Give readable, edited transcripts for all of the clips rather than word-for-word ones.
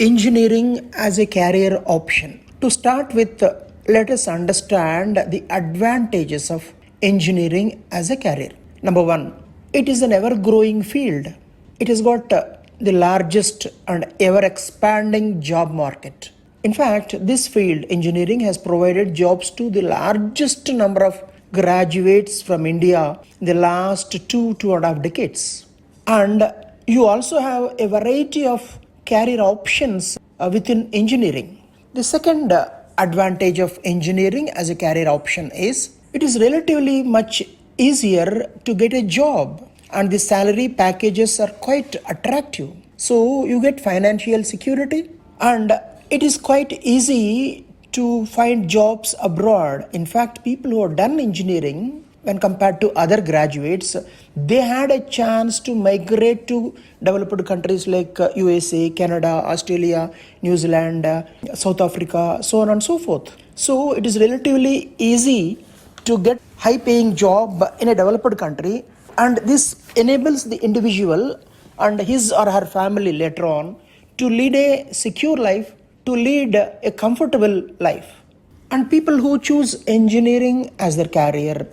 Engineering as a career option. To start with, let us understand the advantages of engineering as a career. Number one, it is an ever growing field. It has got the largest and ever expanding job market. In fact, this field, engineering, has provided jobs to the largest number of graduates from India in the last two and a half decades. And you also have a variety of career options within engineering. The second advantage of engineering as a career option is it is relatively much easier to get a job, and the salary packages are quite attractive. So you get financial security, and it is quite easy to find jobs abroad. In fact, people who have done engineering, when compared to other graduates, they had a chance to migrate to developed countries like USA, Canada, Australia, New Zealand, South Africa, so on and so forth. So it is relatively easy to get high paying job in a developed country, and this enables the individual and his or her family later on to lead a secure life, to lead a comfortable life. And people who choose engineering as their career,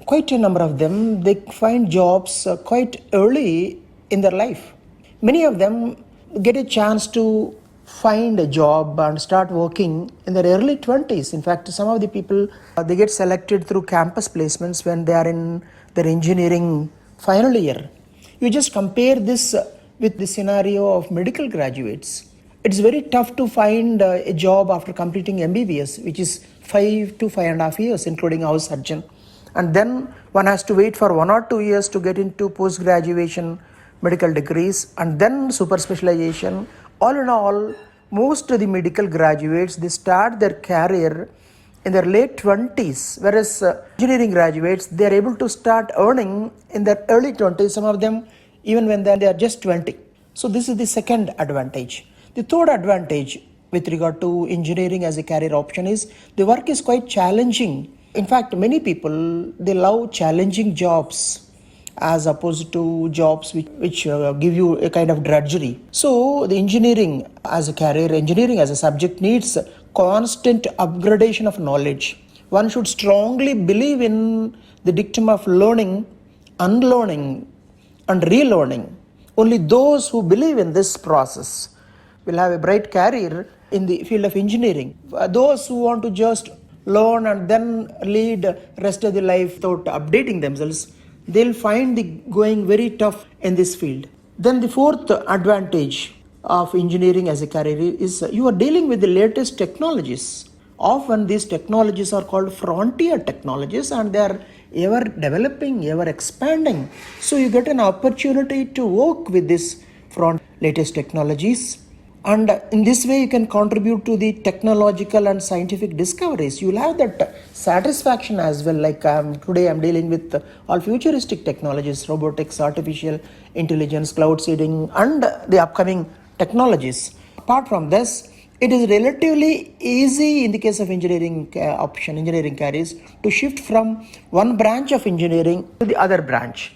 quite a number of them, they find jobs quite early in their life. Many of them get a chance to find a job and start working in their early 20s. In fact, some of the people, they get selected through campus placements when they are in their engineering final year. You just compare this with the scenario of medical graduates. It's very tough to find a job after completing MBBS, which is 5 to 5.5 years, including house surgeon. And then one has to wait for 1 or 2 years to get into post-graduation medical degrees and then super specialization. All in all, most of the medical graduates, they start their career in their late 20s, whereas engineering graduates, they are able to start earning in their early 20s, some of them even when they are just 20. So this is the second advantage. The third advantage with regard to engineering as a career option is the work is quite challenging. In fact, many people, they love challenging jobs as opposed to jobs which give you a kind of drudgery. So the engineering as a career, engineering as a subject needs constant upgradation of knowledge. One should strongly believe in the dictum of learning, unlearning and relearning. Only those who believe in this process will have a bright career in the field of engineering. Those who want to just learn and then lead rest of their life without updating themselves, they'll find the going very tough in this field. Then the fourth advantage of engineering as a career is you are dealing with the latest technologies. Often these technologies are called frontier technologies, and they are ever developing, ever expanding. So you get an opportunity to work with these latest technologies. And in this way, you can contribute to the technological and scientific discoveries. You'll have that satisfaction as well. Like today, I'm dealing with all futuristic technologies, robotics, artificial intelligence, cloud seeding, and the upcoming technologies. Apart from this, it is relatively easy in the case of engineering engineering careers, to shift from one branch of engineering to the other branch.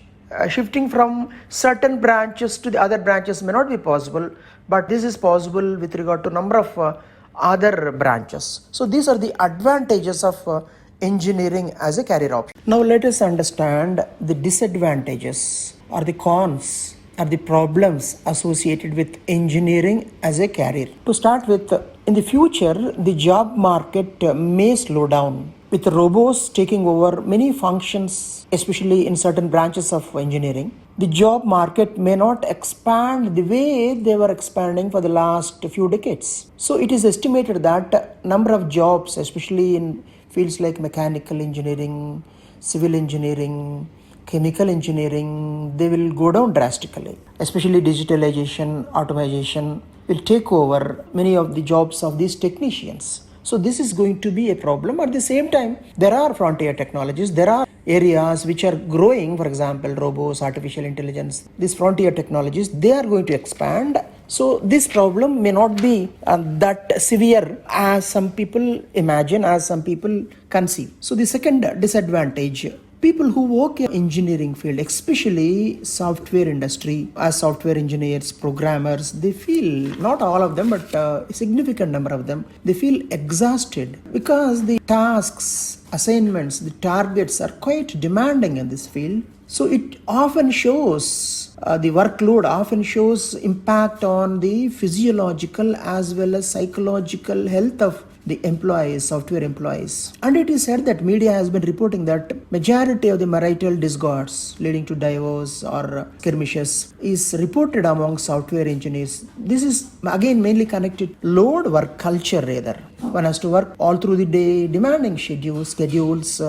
Shifting from certain branches to the other branches may not be possible, but this is possible with regard to number of other branches. So these are the advantages of engineering as a career option. Now let us understand the disadvantages or the cons or the problems associated with engineering as a career. To start with, in the future, the job market may slow down, with robots taking over many functions, especially in certain branches of engineering. The job market may not expand the way they were expanding for the last few decades. So it is estimated that number of jobs, especially in fields like mechanical engineering, civil engineering, chemical engineering, they will go down drastically. Especially digitalization, automation will take over many of the jobs of these technicians. So this is going to be a problem. At the same time, there are frontier technologies. There are areas which are growing, for example, robots, artificial intelligence. These frontier technologies, they are going to expand. So this problem may not be that severe as some people imagine, as some people conceive. So the second disadvantage People who work in engineering field, especially software industry, as software engineers, programmers, they feel, not all of them, but a significant number of them, they feel exhausted because the tasks, assignments, the targets are quite demanding in this field. So it often shows, the workload often shows impact on the physiological as well as psychological health of the employees, software employees. And it is said that media has been reporting that majority of the marital discords leading to divorce or skirmishes is reported among software engineers. This is again mainly connected load work culture rather. One has to work all through the day, demanding schedules,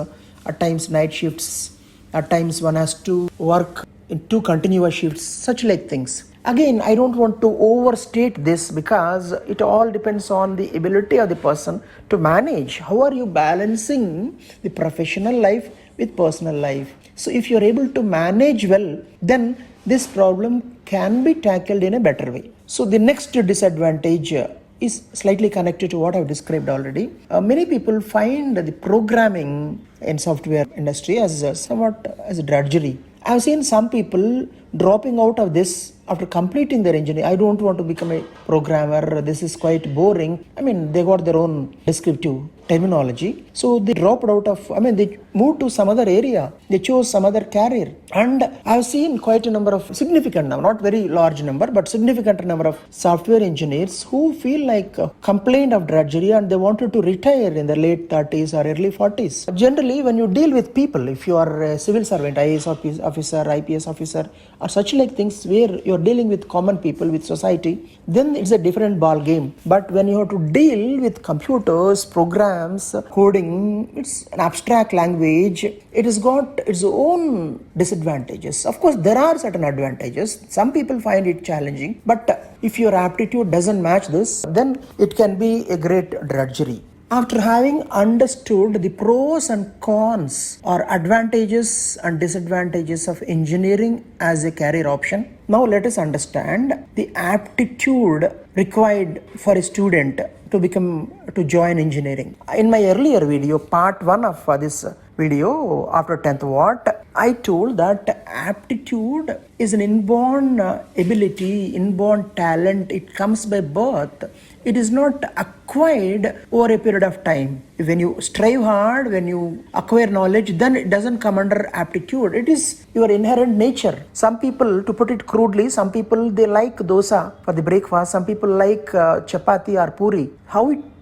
at times night shifts, at times one has to work in 2 continuous shifts, such like things. Again, I don't want to overstate this because it all depends on the ability of the person to manage. How are you balancing the professional life with personal life? So if you're able to manage well, then this problem can be tackled in a better way. So the next disadvantage is slightly connected to what I've described already. Many people find the programming in software industry as somewhat as a drudgery. I've seen some people dropping out of this after completing their engineering. I don't want to become a programmer. This is quite boring. I mean, they got their own descriptive terminology. So they dropped out of, they moved to some other area. They chose some other career. And I've seen quite a number of, significant number, not very large number, but significant number of software engineers who feel like complained of drudgery and they wanted to retire in their late 30s or early 40s. Generally, when you deal with people, if you are a civil servant, IAS officer, IPS officer, or such like things where you're dealing with common people, with society, then it's a different ball game. But when you have to deal with computers, programs, coding, it's an abstract language. It has got its own disadvantages. Of course, there are certain advantages. Some people find it challenging, but if your aptitude doesn't match this, then it can be a great drudgery. After having understood the pros and cons or advantages and disadvantages of engineering as a career option, now let us understand the aptitude required for a student to join engineering. In my earlier video, part 1 of this video, after 10th what, I told that aptitude is an inborn ability, inborn talent. It comes by birth. It is not acquired over a period of time. When you strive hard, when you acquire knowledge, then it doesn't come under aptitude. It is your inherent nature. Some people, to put it crudely, some people, they like dosa for the breakfast. Some people like chapati or puri.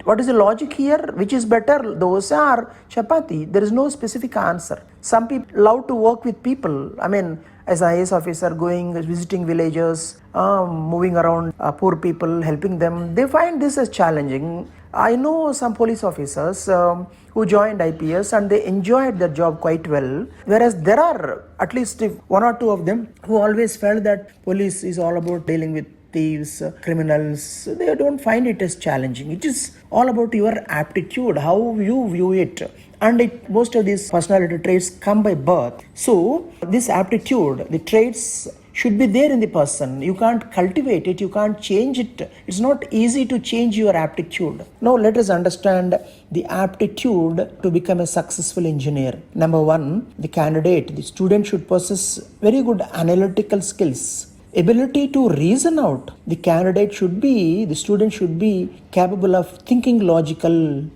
What is the logic here? Which is better, dosa or chapati? There is no specific answer. Some people love to work with people. As an IAS officer, visiting villages, moving around poor people, helping them, they find this as challenging. I know some police officers who joined IPS and they enjoyed their job quite well. Whereas there are at least 1 or 2 of them who always felt that police is all about dealing with thieves, criminals. They don't find it as challenging. It is all about your aptitude, how you view it. And most of these personality traits come by birth. So this aptitude, the traits should be there in the person. You can't cultivate it, you can't change it. It's not easy to change your aptitude. Now let us understand the aptitude to become a successful engineer. Number 1, the student should possess very good analytical skills. Ability to reason out. The student should be capable of thinking logically,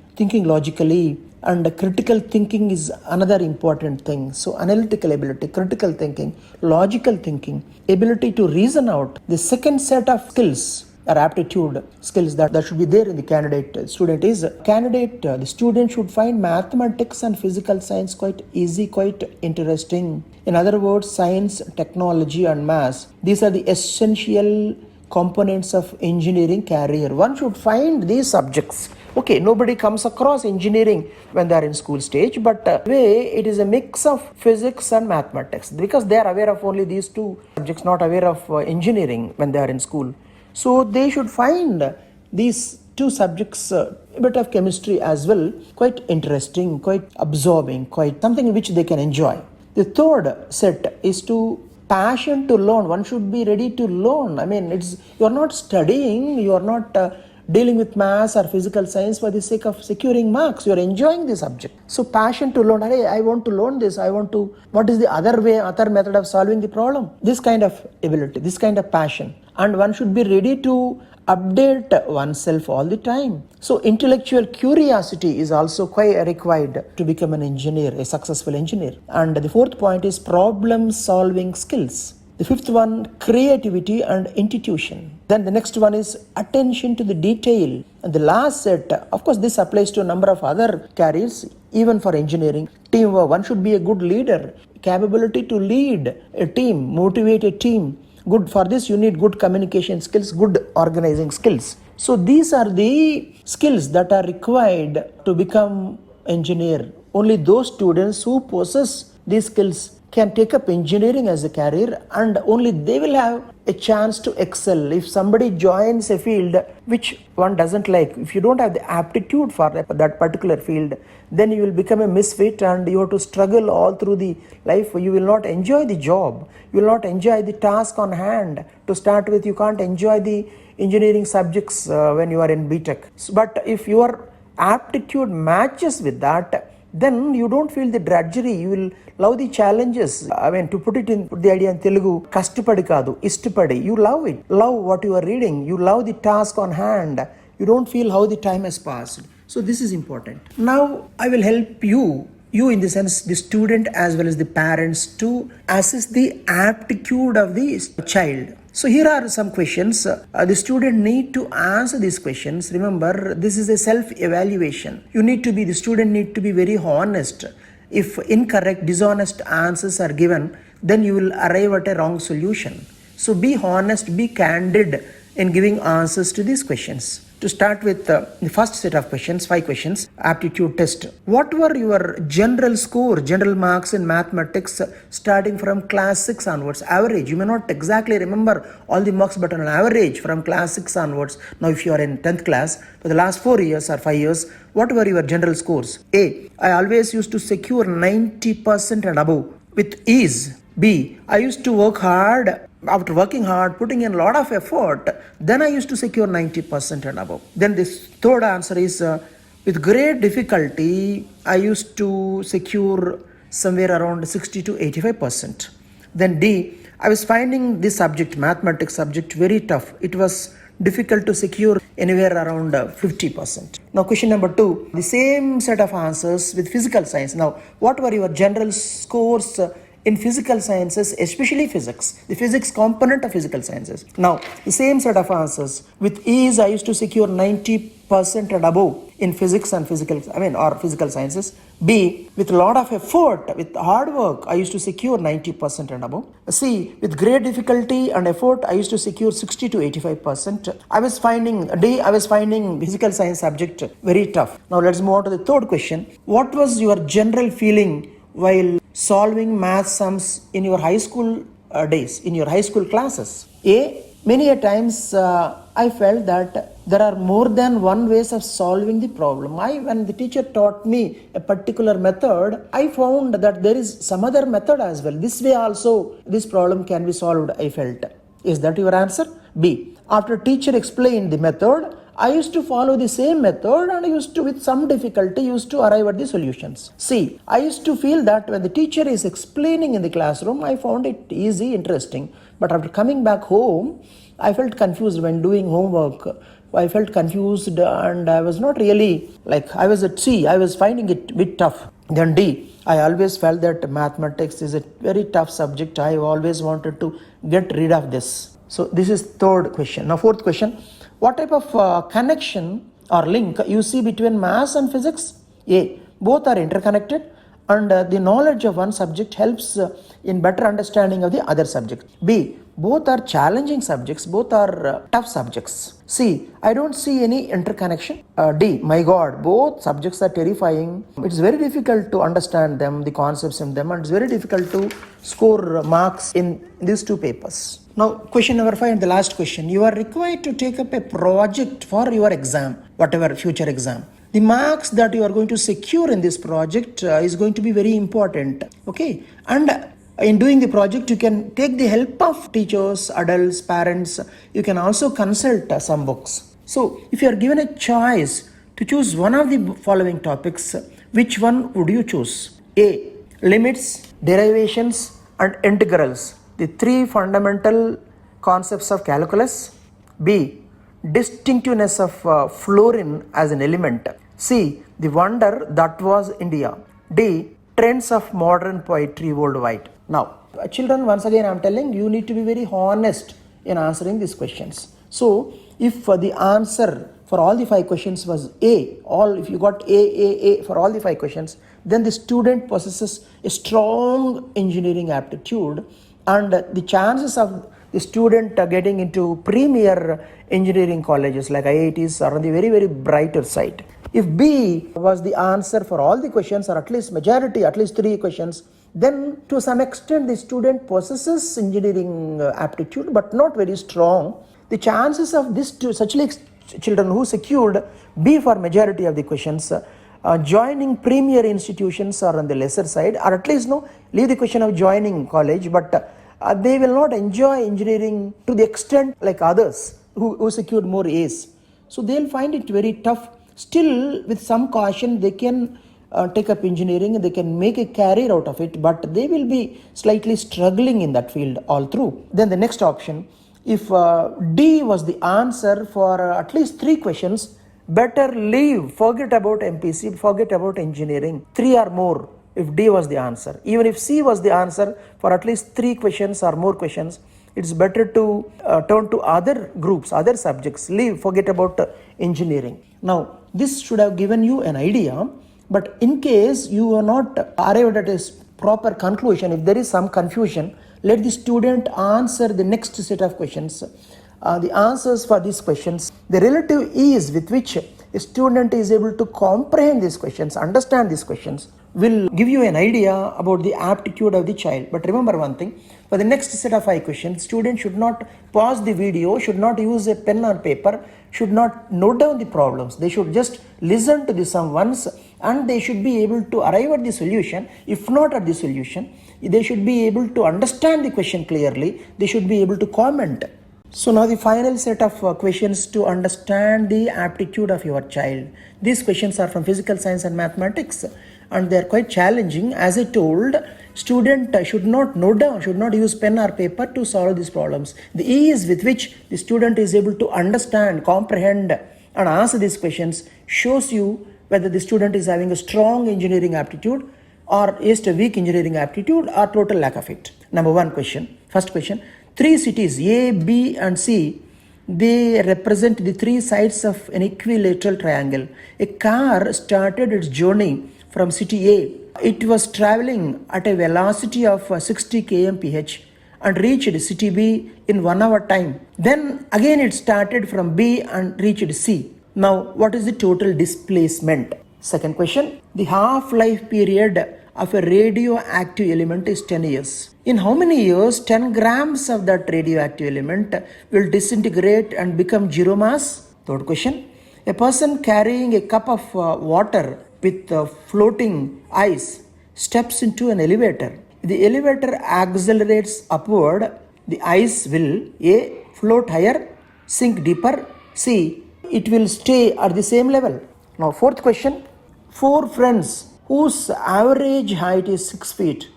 and critical thinking is another important thing. So analytical ability, critical thinking, logical thinking, ability to reason out. The second set of skills or aptitude skills that should be there in the candidate student is the student should find mathematics and physical science quite easy, quite interesting. In other words, science, technology and maths, these are the essential components of engineering career. One should find these subjects. Okay, nobody comes across engineering when they are in school stage, but it is a mix of physics and mathematics because they are aware of only these 2 subjects, not aware of engineering when they are in school. So they should find these 2 subjects, a bit of chemistry as well, quite interesting, quite absorbing, quite something which they can enjoy. The third set is passion to learn. One should be ready to learn. You're not studying, you're not dealing with maths or physical science for the sake of securing marks. You are enjoying the subject. So passion to learn, hey, I want to learn this, what is the other way, other method of solving the problem? This kind of ability, this kind of passion. And one should be ready to update oneself all the time. So intellectual curiosity is also quite required to become an engineer, a successful engineer. And the fourth point is problem solving skills. The fifth one, creativity and intuition. Then the next one is attention to the detail. And the last set, of course, this applies to a number of other careers, even for engineering. Teamwork. One should be a good leader, capability to lead a team, motivate a team. Good. For this, you need good communication skills, good organizing skills. So these are the skills that are required to become engineer. Only those students who possess these skills can take up engineering as a career, and only they will have a chance to excel. If somebody joins a field which one doesn't like, if you don't have the aptitude for that particular field, then you will become a misfit and you have to struggle all through the life. You will not enjoy the job. You will not enjoy the task on hand. To start with, you can't enjoy the engineering subjects when you are in BTech. But if your aptitude matches with that, then you don't feel the drudgery. You will love the challenges. To put the idea in Telugu, kastapadi kadu, istapadi. You love it. Love what you are reading. You love the task on hand. You don't feel how the time has passed. So this is important. Now I will help you in the sense the student as well as the parents, to assess the aptitude of the child. So here are some questions. The student need to answer these questions. Remember, this is a self-evaluation. The student need to be very honest. If incorrect, dishonest answers are given, then you will arrive at a wrong solution. So be honest, be candid in giving answers to these questions. To start with the first set of questions, 5 questions, aptitude test. What were your general score, general marks in mathematics starting from class 6 onwards? Average. You may not exactly remember all the marks, but on an average from class 6 onwards. Now if you are in 10th class, for the last 4 years or 5 years, what were your general scores? A. I always used to secure 90% and above with ease. B. I used to work hard. After working hard, putting in a lot of effort, then I used to secure 90% and above. Then this third answer is, with great difficulty, I used to secure somewhere around 60 to 85%. Then D, I was finding this subject, mathematics subject, very tough. It was difficult to secure anywhere around 50%. Now question number 2, the same set of answers with physical science. Now what were your general scores in physical sciences, especially physics, the physics component of physical sciences? Now, the same set of answers. With ease, I used to secure 90% and above in physics and physical sciences. B, with a lot of effort, with hard work, I used to secure 90% and above. C, with great difficulty and effort, I used to secure 60 to 85%. I was finding physical science subject very tough. Now, let's move on to the third question. What was your general feeling while solving math sums in your high school days, in your high school classes? A, many a times I felt that there are more than one ways of solving the problem. When the teacher taught me a particular method, I found that there is some other method as well. This way also this problem can be solved, I felt. Is that your answer? B, after teacher explained the method, I used to follow the same method and I used to, with some difficulty, arrive at the solutions. C, I used to feel that when the teacher is explaining in the classroom, I found it easy, interesting. But after coming back home, I felt confused when doing homework. I felt confused and I was not really, I was at C, I was finding it a bit tough. Then D, I always felt that mathematics is a very tough subject. I always wanted to get rid of this. So this is third question. Now fourth question. What type of connection or link you see between maths and physics? A, both are interconnected and the knowledge of one subject helps in better understanding of the other subject. B, both are challenging subjects, both are tough subjects. C, I don't see any interconnection. D, my God, both subjects are terrifying. It's very difficult to understand them, the concepts in them, and it's very difficult to score marks in these two papers. Now, question number 5 and the last question. You are required to take up a project for your exam, whatever future exam. The marks that you are going to secure in this project is going to be very important. Okay, and in doing the project, you can take the help of teachers, adults, parents. You can also consult some books. So if you are given a choice to choose one of the following topics, which one would you choose? A. Limits, derivations and integrals, the three fundamental concepts of calculus. B. Distinctiveness of fluorine as an element. C. The wonder that was India. D. Trends of modern poetry worldwide. Now, children, once again I am telling you need to be very honest in answering these questions. So, if the answer for all the 5 questions was A, if you got A for all the 5 questions, then the student possesses a strong engineering aptitude, and the chances of the student getting into premier engineering colleges like IITs are on the very, very brighter side. If B was the answer for all the questions, or at least majority, at least 3 questions, then to some extent the student possesses engineering aptitude but not very strong. The chances of this such like children who secured B for majority of the questions joining premier institutions are on the lesser side, or at least leave the question of joining college, but they will not enjoy engineering to the extent like others who secured more A's. So they'll find it very tough. Still, with some caution, they can take up engineering and they can make a career out of it, but they will be slightly struggling in that field all through. Then the next option, if D was the answer for at least 3 questions, better leave, forget about MPC, forget about engineering, 3 or more if D was the answer. Even if C was the answer for at least 3 questions or more questions, it's better to turn to other groups, other subjects, leave, forget about engineering. Now, this should have given you an idea, but in case you are not arrived at a proper conclusion, if there is some confusion, let the student answer the next set of questions. The answers for these questions, the relative ease with which a student is able to comprehend these questions, understand these questions, will give you an idea about the aptitude of the child. But remember one thing, for the next set of 5 questions, students should not pause the video, should not use a pen or paper, should not note down the problems. They should just listen to the sum once and they should be able to arrive at the solution. If not at the solution, they should be able to understand the question clearly. They should be able to comment. So now the final set of questions to understand the aptitude of your child. These questions are from physical science and mathematics, and they are quite challenging. As I told, student should not note down, should not use pen or paper to solve these problems. The ease with which the student is able to understand, comprehend and answer these questions shows you whether the student is having a strong engineering aptitude or just a weak engineering aptitude or total lack of it. Number 1 question, first question. 3 cities A, B and C, they represent the 3 sides of an equilateral triangle. A car started its journey from city A. It was traveling at a velocity of 60 kmph and reached city B in 1 hour time. Then again it started from B and reached C. Now what is the total displacement? Second question, the half-life period of a radioactive element is 10 years. In how many years 10 grams of that radioactive element will disintegrate and become zero mass? Third question, a person carrying a cup of water with floating ice steps into an elevator. The elevator accelerates upward. The ice will A. float higher, sink deeper, C. it will stay at the same level. Now fourth question, 4 friends whose average height is 6 feet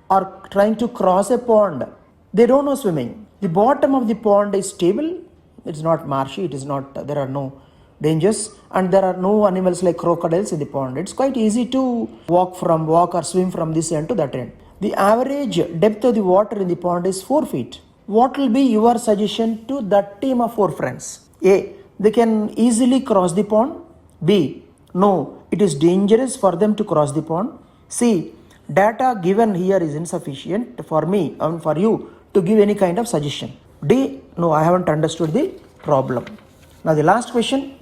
are trying to cross a pond. They don't know swimming. The bottom of the pond is stable. It's not marshy. There are no dangers and there are no animals like crocodiles in the pond. It's quite easy to walk or swim from this end to that end. The average depth of the water in the pond is 4 feet. What will be your suggestion to that team of 4 friends? A. They can easily cross the pond. B. No, it is dangerous for them to cross the pond. C. Data given here is insufficient for me and for you to give any kind of suggestion. D. No, I haven't understood the problem. Now the last question.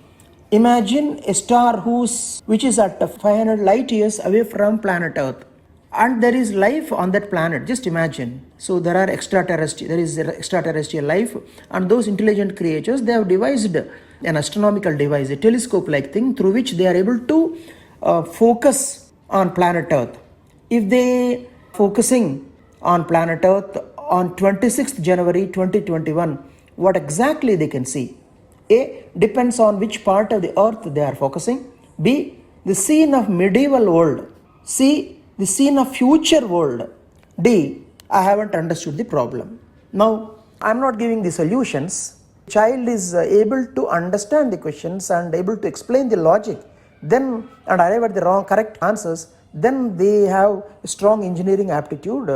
Imagine a star which is at 500 light years away from planet Earth, and there is life on that planet. Just imagine. So there is extraterrestrial life, and those intelligent creatures, they have devised an astronomical device, a telescope-like thing through which they are able to focus on planet Earth. If they focusing on planet Earth on 26th January 2021, what exactly they can see? A. Depends on which part of the earth they are focusing. B. The scene of medieval world. C. The scene of future world. D. I haven't understood the problem. Now, I am not giving the solutions. Child is able to understand the questions and able to explain the logic, then and arrive at the correct answers, then they have strong engineering aptitude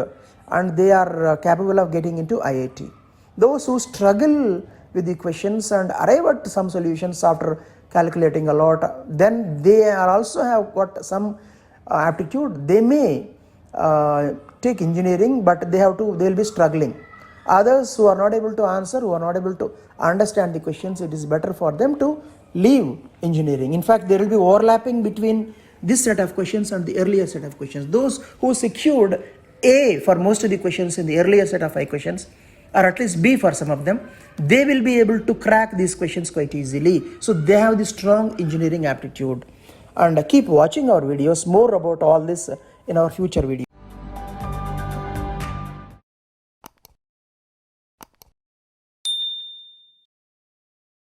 and they are capable of getting into IIT. Those who struggle with the questions and arrive at some solutions after calculating a lot, then they are also have got some aptitude. They may take engineering, but they will be struggling. Others who are not able to answer, who are not able to understand the questions, it is better for them to leave engineering. In fact, there will be overlapping between this set of questions and the earlier set of questions. Those who secured A for most of the questions in the earlier set of 5 questions, or at least B for some of them, they will be able to crack these questions quite easily. So they have the strong engineering aptitude. And keep watching our videos, more about all this in our future videos.